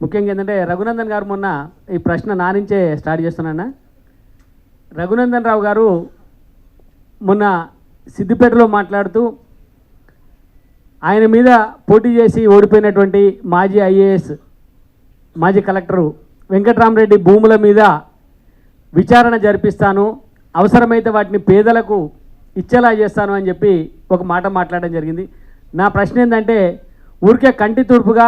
ముఖ్యంగా ఏంటంటే రఘునందన్ గారు మొన్న ఈ ప్రశ్న నా నుంచే స్టార్ట్ చేస్తున్నాను. రఘునందన్ రావు గారు మొన్న సిద్దిపేటలో మాట్లాడుతూ ఆయన మీద పోటీ చేసి ఓడిపోయినటువంటి మాజీ ఐఏఎస్ మాజీ కలెక్టరు వెంకట్రామరెడ్డి భూముల మీద విచారణ జరిపిస్తాను, అవసరమైతే వాటిని పేదలకు ఇచ్చేలా చేస్తాను అని చెప్పి ఒక మాట మాట్లాడడం జరిగింది. నా ప్రశ్న ఏంటంటే, ఊరికే కంటి తూర్పుగా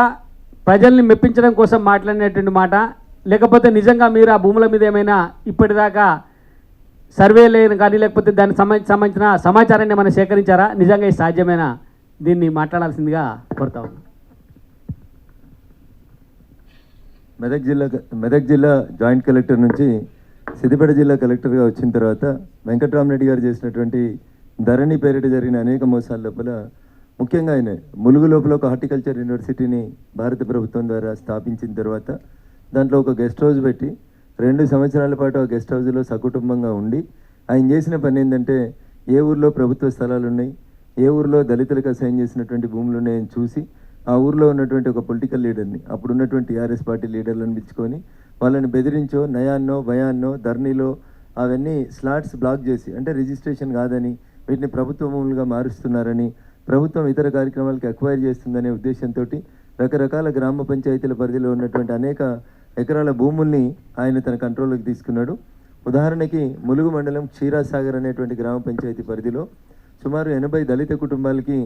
ప్రజల్ని మెప్పించడం కోసం మాట్లాడినటువంటి మాట, లేకపోతే నిజంగా మీరు ఆ భూముల మీద ఏమైనా ఇప్పటిదాకా సర్వే లేని కానీ లేకపోతే దానికి సంబంధించిన సమాచారాన్ని ఏమైనా సేకరించారా? నిజంగా ఇది సాధ్యమేనా? దీన్ని మాట్లాడాల్సిందిగా కోరుతా ఉన్నాను. మెదక్ జిల్లా జాయింట్ కలెక్టర్ నుంచి సిద్దిపేట జిల్లా కలెక్టర్గా వచ్చిన తర్వాత వెంకట్రామరెడ్డి గారు చేసినటువంటి ధరణి పేరిట జరిగిన అనేక మోసాల లోపల ముఖ్యంగా ఆయన ములుగు లోపల ఒక హార్టికల్చర్ యూనివర్సిటీని భారత ప్రభుత్వం ద్వారా స్థాపించిన తర్వాత దాంట్లో ఒక గెస్ట్ హౌస్ పెట్టి 2 సంవత్సరాల పాటు ఆ గెస్ట్ హౌస్లో సకుటుంబంగా ఉండి ఆయన చేసిన పని ఏంటంటే, ఏ ఊర్లో ప్రభుత్వ స్థలాలు ఉన్నాయి, ఏ ఊర్లో దళితులకు అసైన్ చేసినటువంటి భూములు ఉన్నాయని చూసి ఆ ఊర్లో ఉన్నటువంటి ఒక పొలిటికల్ లీడర్ని, అప్పుడు ఉన్నటువంటి టీఆర్ఎస్ పార్టీ లీడర్లను పిలుచుకొని వాళ్ళని బెదిరించో, నయాన్నో భయాన్నో ధర్నీలో అవన్నీ స్లాట్స్ బ్లాక్ చేసి, అంటే రిజిస్ట్రేషన్ కాదని వీటిని ప్రభుత్వ భూములుగా మారుస్తున్నారని, ప్రభుత్వం ఇతర కార్యక్రమాలకు అక్వైర్ చేస్తుందనే ఉద్దేశంతో రకరకాల గ్రామ పంచాయతీల పరిధిలో ఉన్నటువంటి అనేక ఎకరాల భూముల్ని ఆయన తన కంట్రోల్లోకి తీసుకున్నాడు. ఉదాహరణకి ములుగు మండలం క్షీరాసాగర్ అనేటువంటి గ్రామ పంచాయతీ పరిధిలో సుమారు 80 దళిత కుటుంబాలకి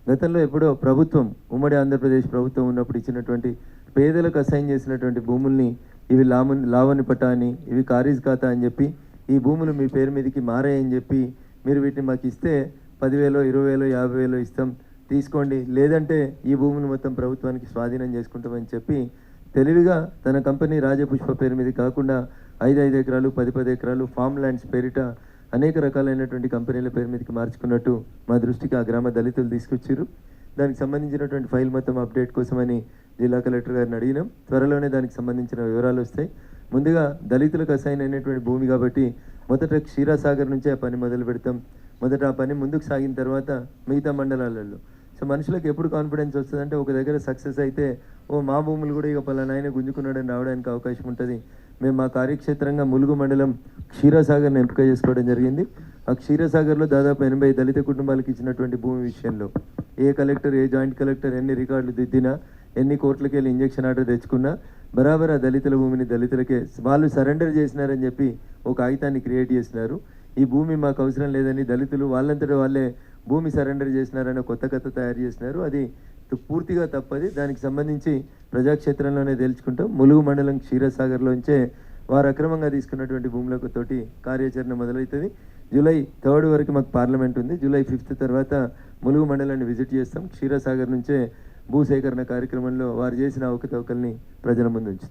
గతంలో ఎప్పుడో ప్రభుత్వం, ఉమ్మడి ఆంధ్రప్రదేశ్ ప్రభుత్వం ఉన్నప్పుడు ఇచ్చినటువంటి పేదలకు అసైన్ చేసినటువంటి భూముల్ని ఇవి లావణి పట్టా అని, ఇవి కారీజ్ ఖాతా అని చెప్పి, ఈ భూములు మీ పేరు మీదకి మారాయని చెప్పి మీరు వీటిని మాకు ఇస్తే 10,000, 20,000, 50,000 ఇస్తాం, తీసుకోండి, లేదంటే ఈ భూములు మొత్తం ప్రభుత్వానికి స్వాధీనం చేసుకుంటామని చెప్పి తెలివిగా తన కంపెనీ రాజపుష్ప పేరు మీద కాకుండా 5 ఎకరాలు 10 ఎకరాలు ఫామ్ ల్యాండ్స్ పేరిట అనేక రకాలైనటువంటి కంపెనీల పేరు మీదకి మార్చుకున్నట్టు మా దృష్టికి ఆ గ్రామ దళితులు తీసుకొచ్చారు. దానికి సంబంధించినటువంటి ఫైల్ మొత్తం అప్డేట్ కోసమని జిల్లా కలెక్టర్ గారిని అడిగినాం. త్వరలోనే దానికి సంబంధించిన వివరాలు వస్తాయి. ముందుగా దళితులకు అసైన్ అయినటువంటి భూమి కాబట్టి మొదట క్షీరాసాగర్ నుంచే ఆ పని మొదలు పెడతాం. మొదట ఆ పని ముందుకు సాగిన తర్వాత మిగతా మండలాలలో సో మనుషులకు ఎప్పుడు కాన్ఫిడెన్స్ వస్తుందంటే, ఒక దగ్గర సక్సెస్ అయితే మా భూములు కూడా ఇక పలానా ఆయన గుంజుకున్నాడని రావడానికి అవకాశం ఉంటుంది. మేము మా కార్యక్షేత్రంగా ములుగు మండలం క్షీరాసాగర్ని ఎంపిక చేసుకోవడం జరిగింది. ఆ క్షీరాసాగర్లో దాదాపు 80 దళిత కుటుంబాలకు ఇచ్చినటువంటి భూమి విషయంలో ఏ కలెక్టర్, ఏ జాయింట్ కలెక్టర్ ఎన్ని రికార్డులు దిద్దినా, ఎన్ని కోర్టులకు వెళ్ళి ఇంజక్షన్ ఆర్డర్ తెచ్చుకున్నా బరాబర్ ఆ దళితుల భూమిని దళితులకే వాళ్ళు సరెండర్ చేసినారని చెప్పి ఒక కాగితాన్ని క్రియేట్ చేసినారు. ఈ భూమి మాకు అవసరం లేదని దళితులు వాళ్ళంతటా వాళ్ళే భూమి సరెండర్ చేసినారని కొత్త కథ తయారు చేసినారు. అది పూర్తిగా తప్పది. దానికి సంబంధించి ప్రజాక్షేత్రంలోనే తేల్చుకుంటాం. ములుగు మండలం క్షీరసాగర్లోంచే వారు అక్రమంగా తీసుకున్నటువంటి భూములకు తోటి కార్యాచరణ మొదలవుతుంది. జూలై 3 వరకు మాకు పార్లమెంట్ ఉంది. జూలై 5 తర్వాత ములుగు మండలాన్ని విజిట్ చేస్తాం. క్షీరసాగర్ నుంచే భూసేకరణ కార్యక్రమంలో వారు చేసిన అవకతవకల్ని ప్రజల ముందు ఉంచుతాం.